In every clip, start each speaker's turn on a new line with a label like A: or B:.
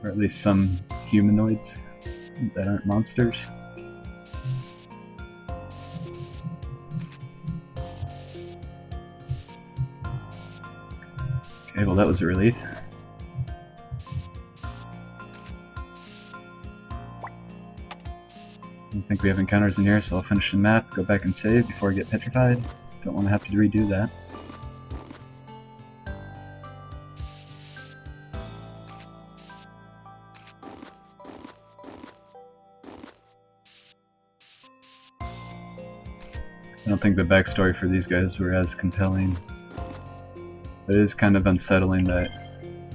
A: Or at least some humanoids that aren't monsters. Okay, well that was a relief. I don't think we have encounters in here, so I'll finish the map, go back and save before I get petrified. Don't want to have to redo that. I don't think the backstory for these guys were as compelling. It is kind of unsettling that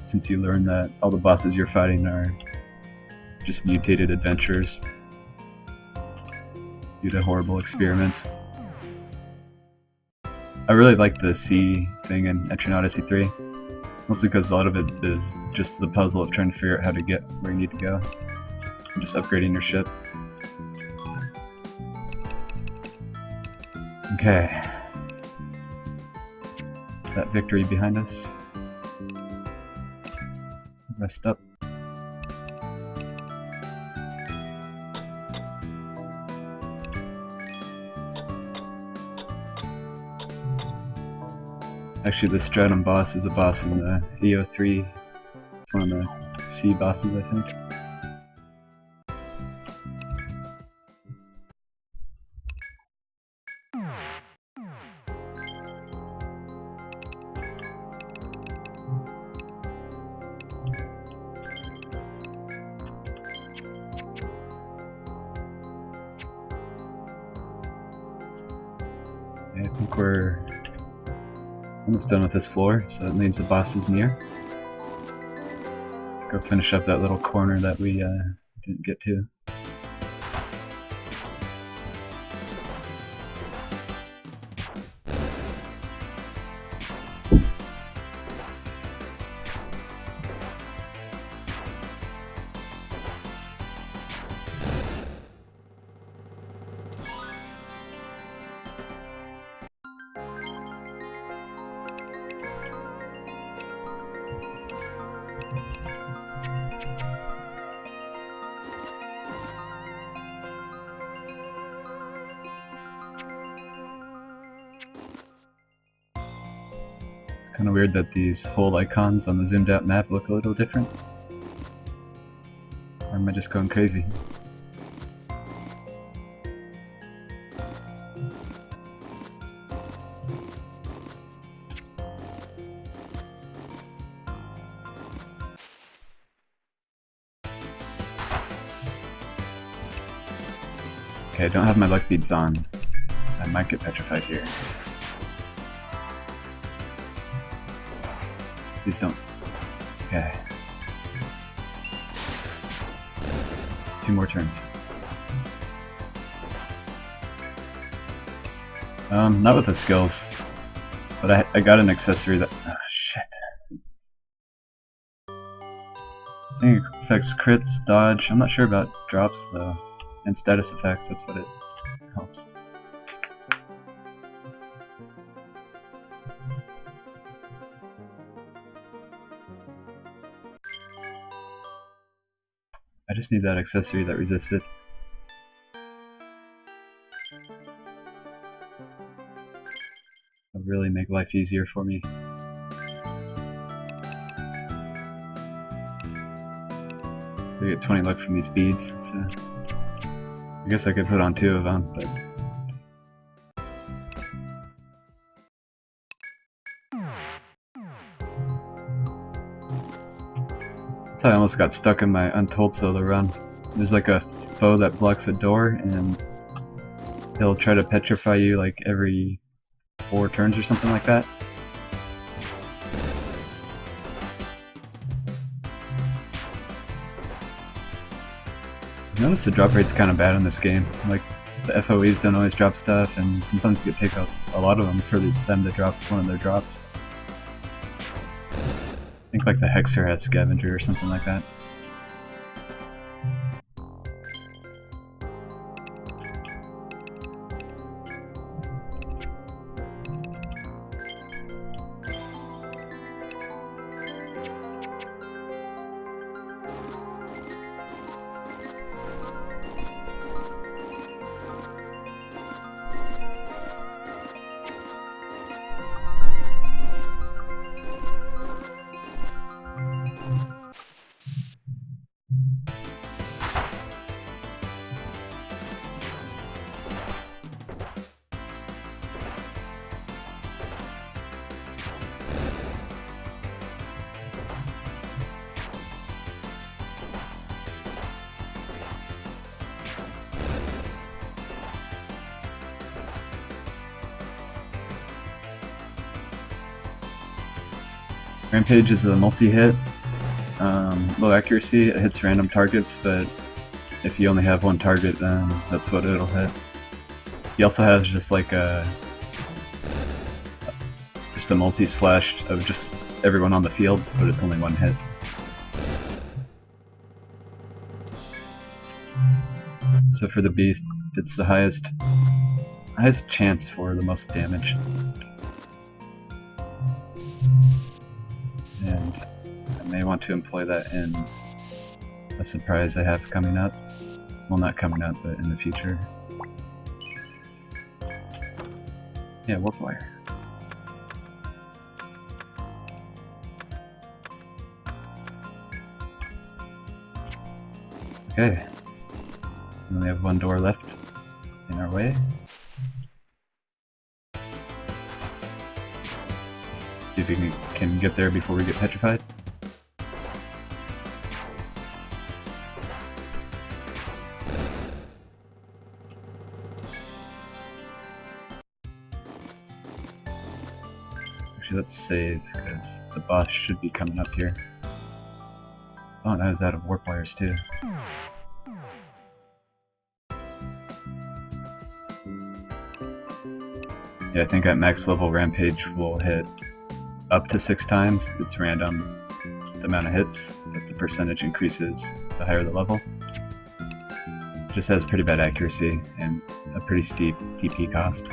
A: since you learn that all the bosses you're fighting are just mutated adventurers due to horrible experiments. I really like the sea thing in Etrian Odyssey 3, mostly because a lot of it is just the puzzle of trying to figure out how to get where you need to go, and just upgrading your ship. Okay. That victory behind us. Rest up. Actually, the Stratum boss is a boss in the EO3. It's one of the sea bosses, I think. I think we're almost done with this floor, so that means the boss is near. Let's go finish up that little corner that we didn't get to. Kind of weird that these whole icons on the zoomed out map look a little different. Or am I just going crazy? Okay, I don't have my luck beads on. I might get petrified here. Please don't. Okay. 2 more turns. Not with the skills. But I got an accessory that... Oh, shit. I think it affects crits, dodge. I'm not sure about drops though. And status effects, that's what it helps. I just need that accessory that resists it. It'll really make life easier for me. I get 20 luck from these beads, so I guess I could put on 2 of them, but that's how I almost got stuck in my Untold solo run. There's like a foe that blocks a door, and he'll try to petrify you like every 4 turns or something like that. I noticed the drop rate's kind of bad in this game. Like, the FOEs don't always drop stuff, and sometimes you take a lot of them for them to drop one of their drops. I think like the Hexer has Scavenger or something like that. Rampage is a multi-hit, low accuracy. It hits random targets, but if you only have one target, then that's what it'll hit. He also has just like a multi-slash of just everyone on the field, but it's only one hit. So for the beast, it's the highest chance for the most damage. And I may want to employ that in a surprise I have coming up. Well, not coming up, but in the future. Yeah, warp wire. Okay. We only have one door left in our way. See if we can get there before we get petrified. Actually, let's save, because the boss should be coming up here. Oh, and I was out of warp wires too. Yeah, I think at max level Rampage will hit up to 6 times. It's random the amount of hits, but the percentage increases the higher the level. Just has pretty bad accuracy and a pretty steep TP cost.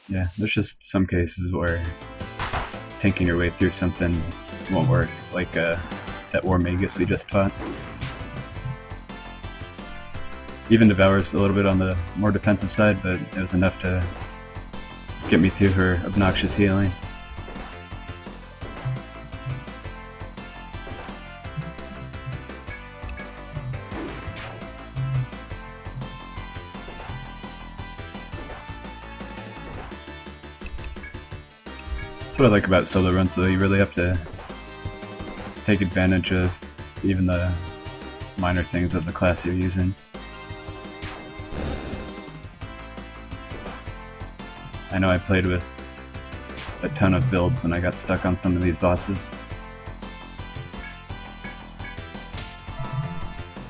A: Yeah, there's just some cases where tanking your way through something won't work, like that War Magus we just fought. Even Devour's a little bit on the more defensive side, but it was enough to get me through her obnoxious healing. That's what I like about solo runs, though. You really have to take advantage of even the minor things of the class you're using. I know I played with a ton of builds when I got stuck on some of these bosses.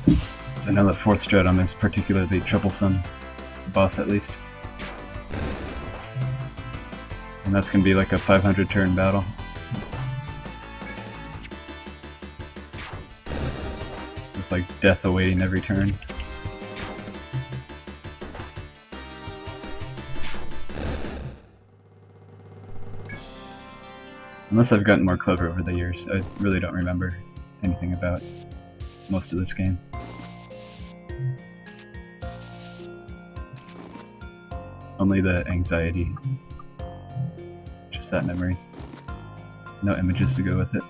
A: So I know the 4th stratum is particularly troublesome, the boss at least. And that's gonna be like a 500 turn battle. With like death awaiting every turn. Unless I've gotten more clever over the years, I really don't remember anything about most of this game. Only the anxiety. Just that memory. No images to go with it.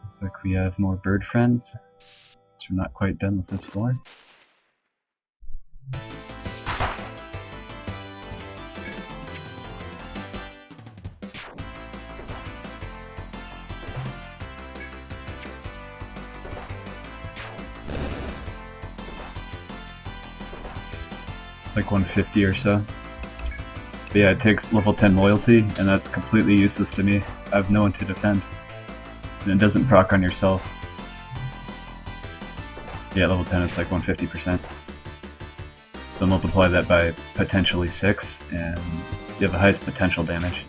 A: Looks like we have more bird friends, so we're not quite done with this floor. It's like 150 or so. But yeah, it takes level 10 loyalty, and that's completely useless to me. I have no one to defend. And it doesn't proc on yourself. Yeah, level 10 is like 150%. So multiply that by potentially 6, and you have the highest potential damage.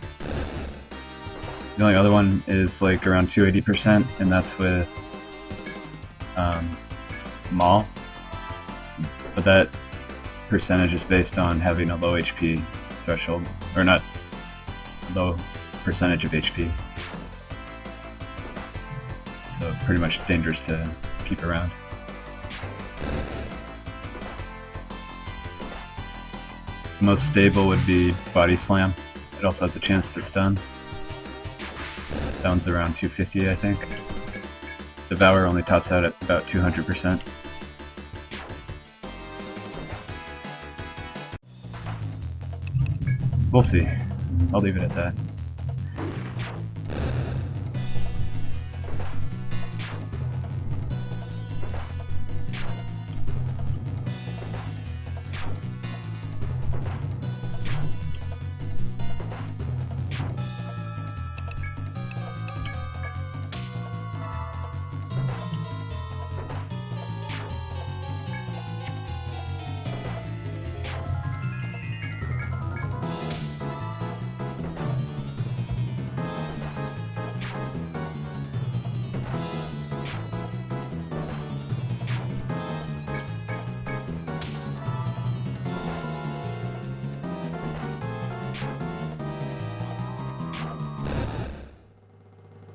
A: The only other one is like around 280%, and that's with Maul. But that percentage is based on having a low HP threshold, or not low percentage of HP. So pretty much dangerous to keep around. The most stable would be Body Slam. It also has a chance to stun. That one's around 250, I think. Devour only tops out at about 200%. We'll see. I'll leave it at that.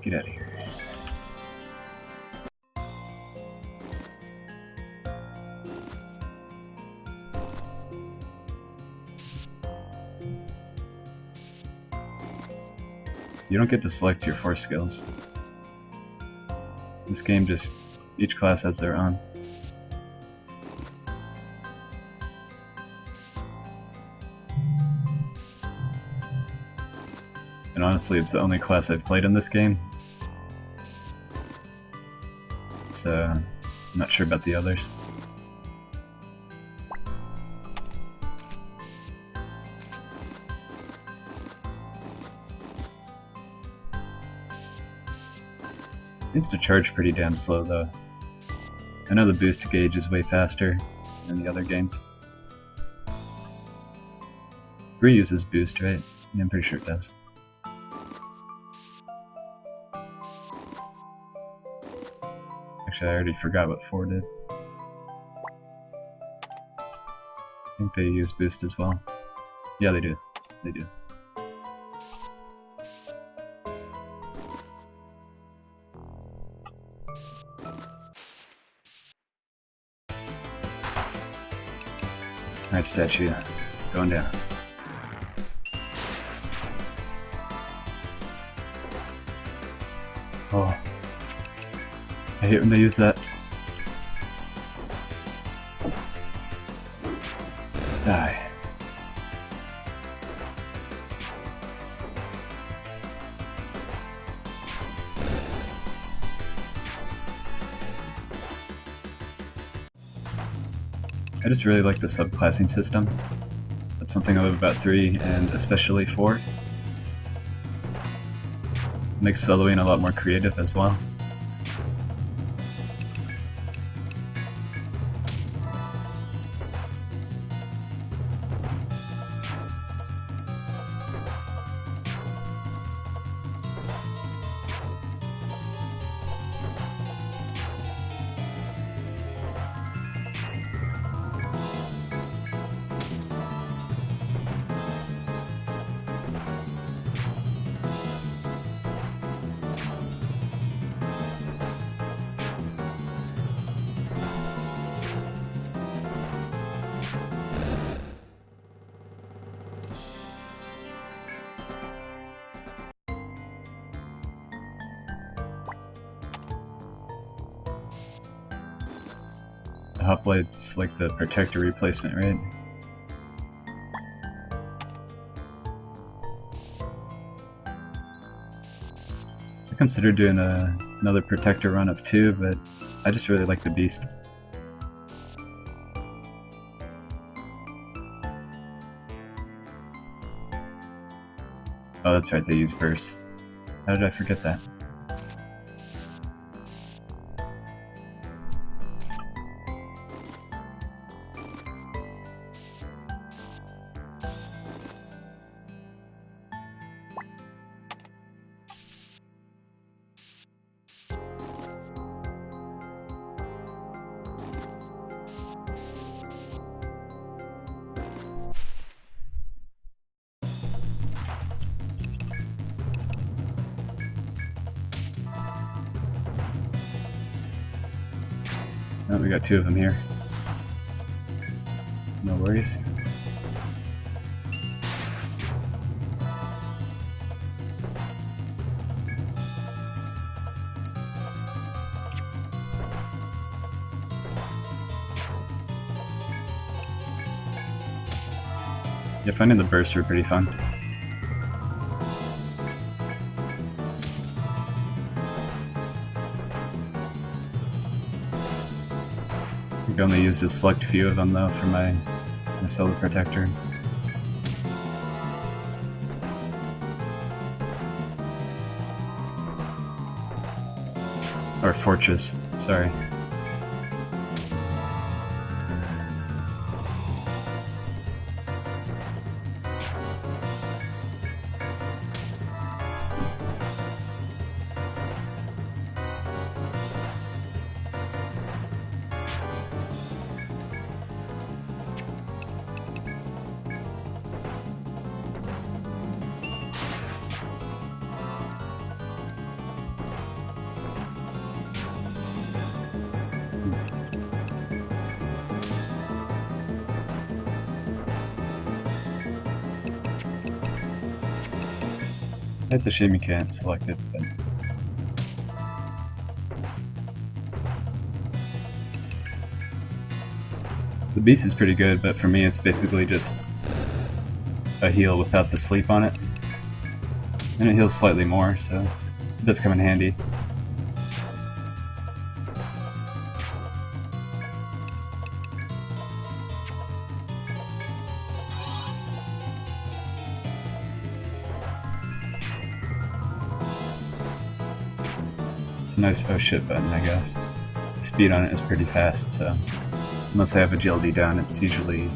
A: Get out of here. You don't get to select your 4 skills. This game just, each class has their own. And honestly, it's the only class I've played in this game. So, I'm not sure about the others. Seems to charge pretty damn slow though. I know the boost gauge is way faster than the other games. 3 uses boost, right? Yeah, I'm pretty sure it does. Actually, I already forgot what 4 did. I think they use boost as well. Yeah, they do. They do. Alright, statue. Going down. Oh. I hate when they use that. Die. I just really like the subclassing system. That's one thing I love about 3, and especially 4. Makes soloing a lot more creative as well. The Hoplite's like the protector replacement, right? I considered doing another protector run of 2, but I just really like the beast. Oh, that's right, they use verse. How did I forget that? Oh, we got two of them here. No worries. Yeah, finding the bursts are pretty fun. I think I only used a select few of them though for my Scylla protector. Or fortress, sorry. It's a shame you can't select it, but... The beast is pretty good, but for me it's basically just a heal without the sleep on it. And it heals slightly more, so it does come in handy. Nice oh shit button, I guess. Speed on it is pretty fast, so unless I have agility down, it's usually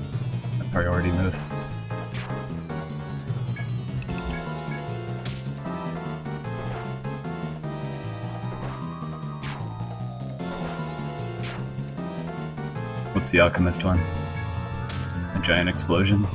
A: a priority move. What's the alchemist one? A giant explosion?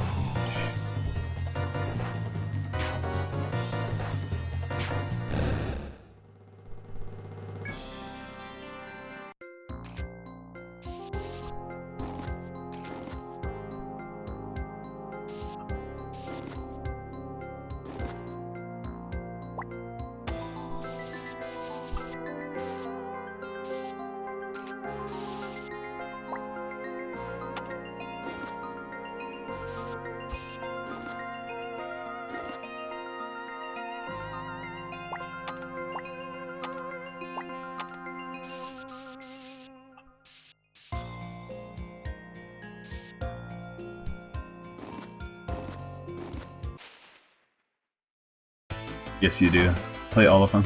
A: Yes, you do. Play all of them.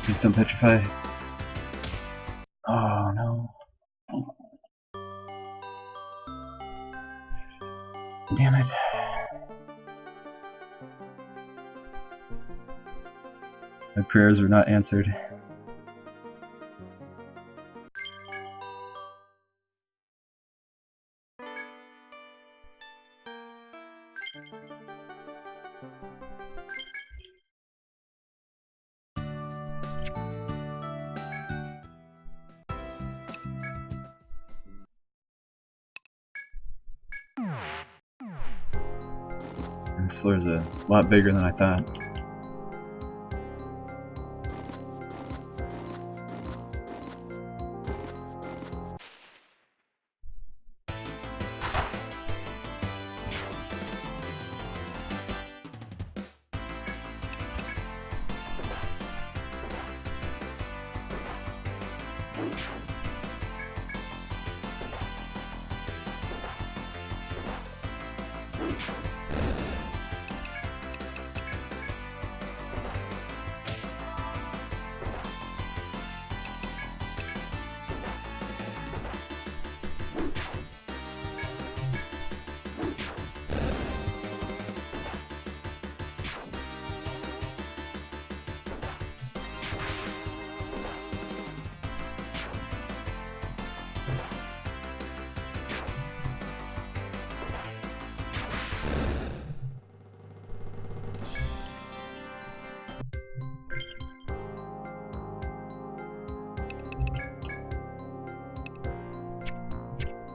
A: Please don't petrify. Oh no. Damn it. My prayers were not answered. This floor is a lot bigger than I thought.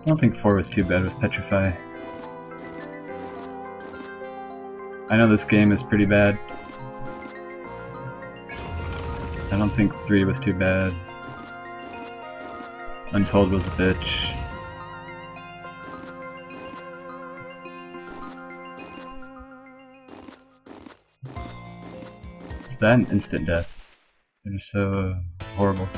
A: I don't think 4 was too bad with Petrify. I know this game is pretty bad. I don't think 3 was too bad. Untold was a bitch. It's that and instant death. They're so horrible.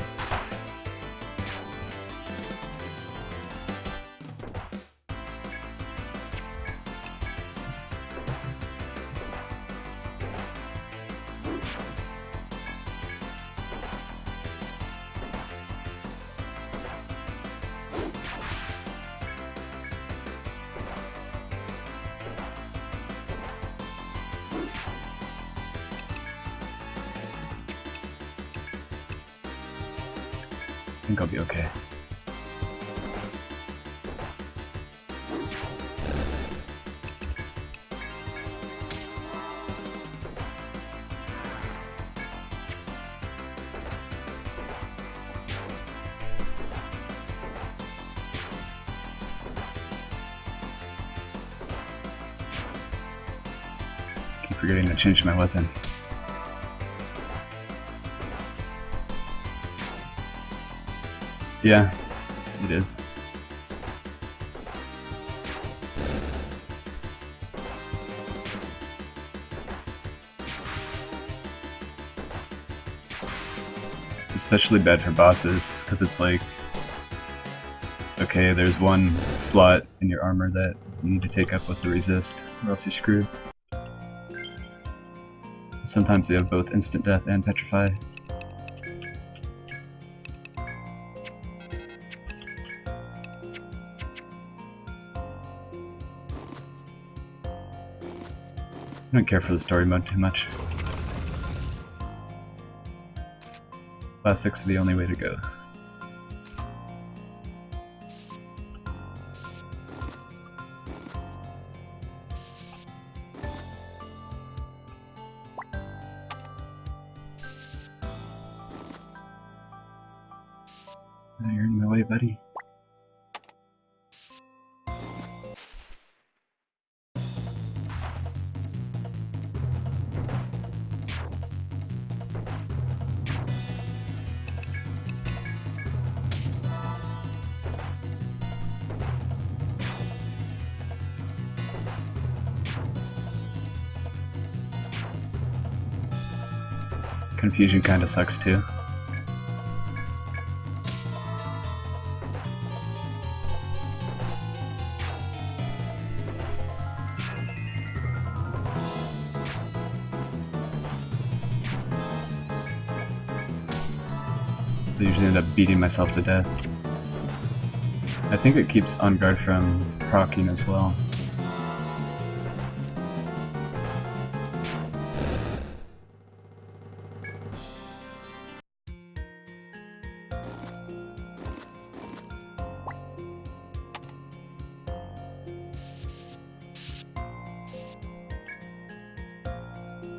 A: I think I'll be okay. Keep forgetting to change my weapon. Yeah, it is. It's especially bad for bosses, because it's like, okay, there's one slot in your armor that you need to take up with the resist, or else you're screwed. Sometimes they have both instant death and petrify. I don't care for the story mode too much. Classics are the only way to go. You're in my way, buddy. Confusion kinda sucks too. I usually end up beating myself to death. I think it keeps on guard from proccing as well.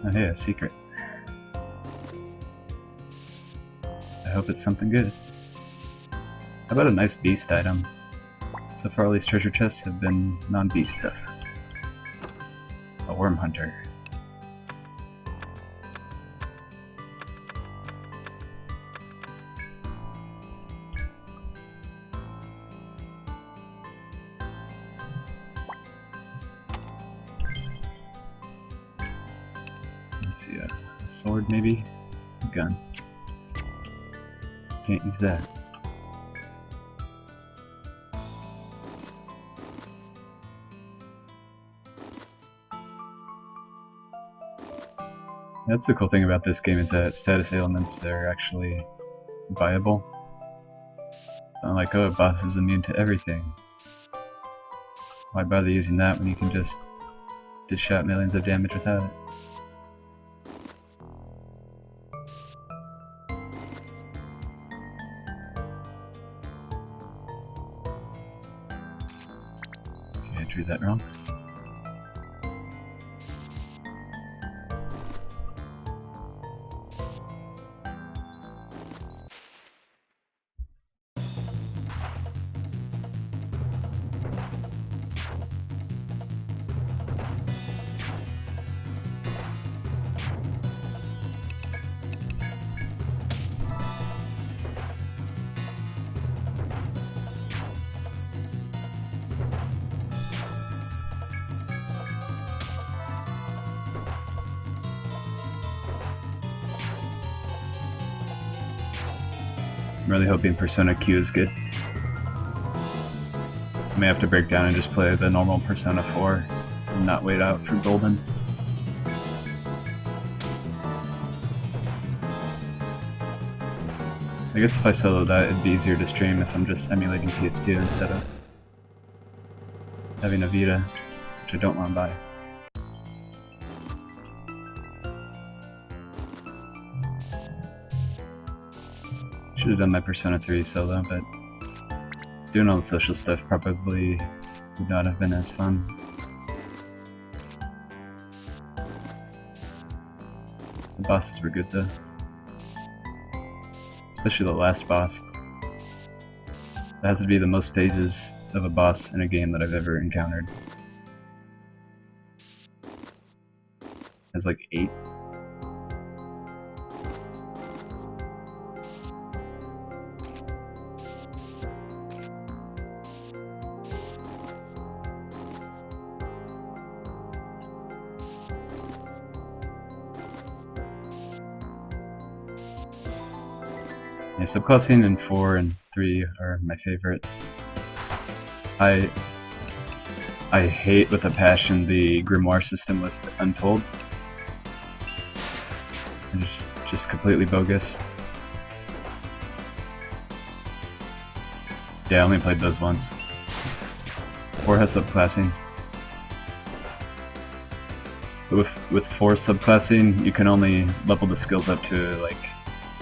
A: Oh hey, a secret. I hope it's something good. How about a nice beast item? So far all these treasure chests have been non-beast stuff. A worm hunter. Let's see, a sword maybe? A gun. Can't use that. That's the cool thing about this game, is that status ailments are actually viable. Not like, oh, boss is immune to everything. Why bother using that when you can just dish out millions of damage without it? Okay, I drew that wrong. I'm really hoping Persona Q is good. I may have to break down and just play the normal Persona 4 and not wait out for Golden. I guess if I solo that, it'd be easier to stream if I'm just emulating PS2 instead of having a Vita, which I don't want to buy. Should have done my Persona 3 solo, but doing all the social stuff probably would not have been as fun. The bosses were good though. Especially the last boss. That has to be the most phases of a boss in a game that I've ever encountered. It has like 8. Yeah, subclassing in 4 and 3 are my favorite. I hate with a passion the grimoire system with Untold. It's just completely bogus. Yeah, I only played those once. 4 has subclassing. But with 4 subclassing, you can only level the skills up to like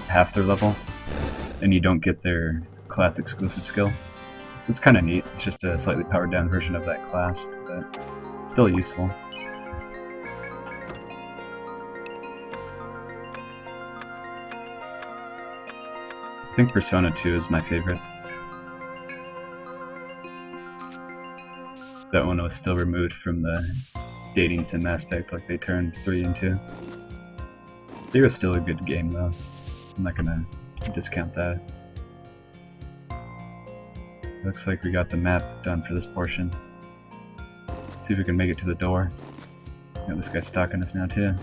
A: half their level, and you don't get their class exclusive skill. So it's kind of neat. It's just a slightly powered down version of that class, but still useful. I think Persona 2 is my favorite. That one was still removed from the dating sim aspect like they turned 3 into. 3 was still a good game though. I'm not gonna discount that. Looks like we got the map done for this portion. See if we can make it to the door. Yeah, this guy's stalking us now too.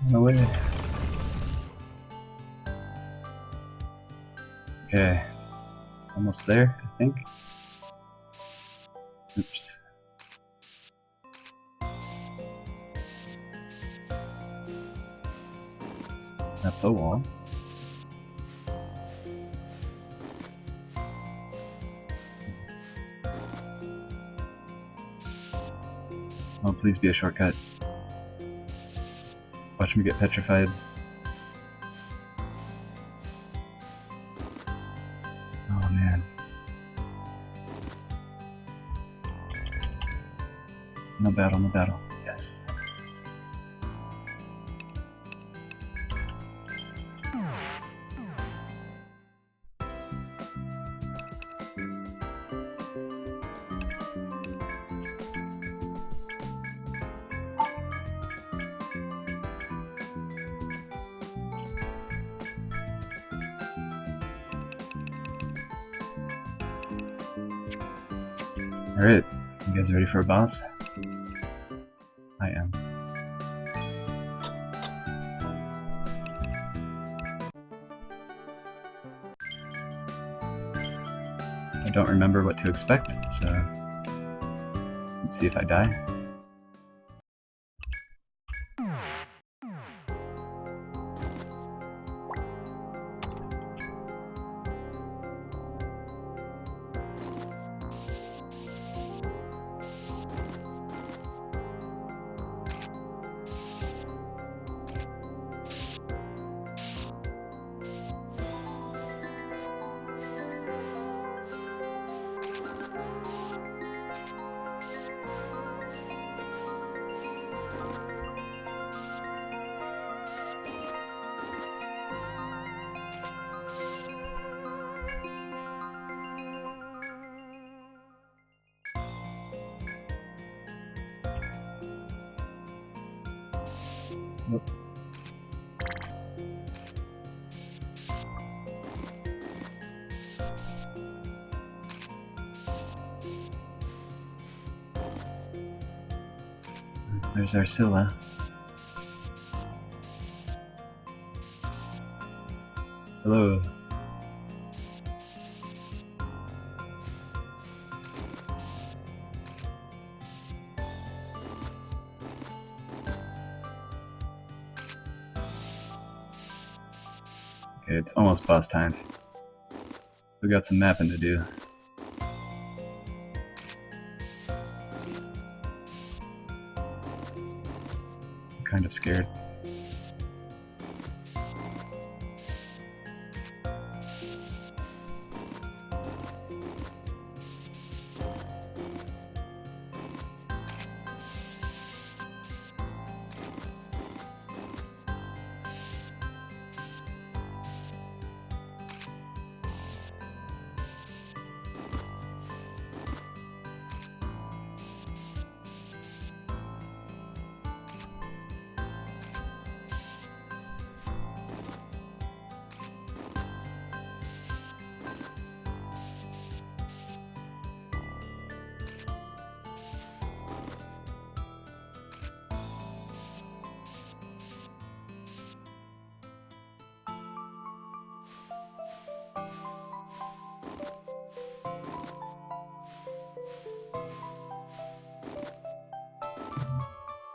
A: No way. Okay. Almost there, I think. Oops. That's a wall. Oh, please be a shortcut. Watch me get petrified. Oh man. No battle, no battle. Yes. Alright, you guys ready for a boss? I am. I don't remember what to expect, so let's see if I die. Whoop. There's our Scylla. Hello. Okay, it's almost boss time. We got some mapping to do. I'm kind of scared.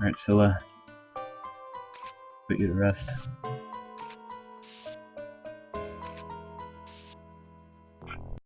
A: Alright, Scylla. Put you to rest.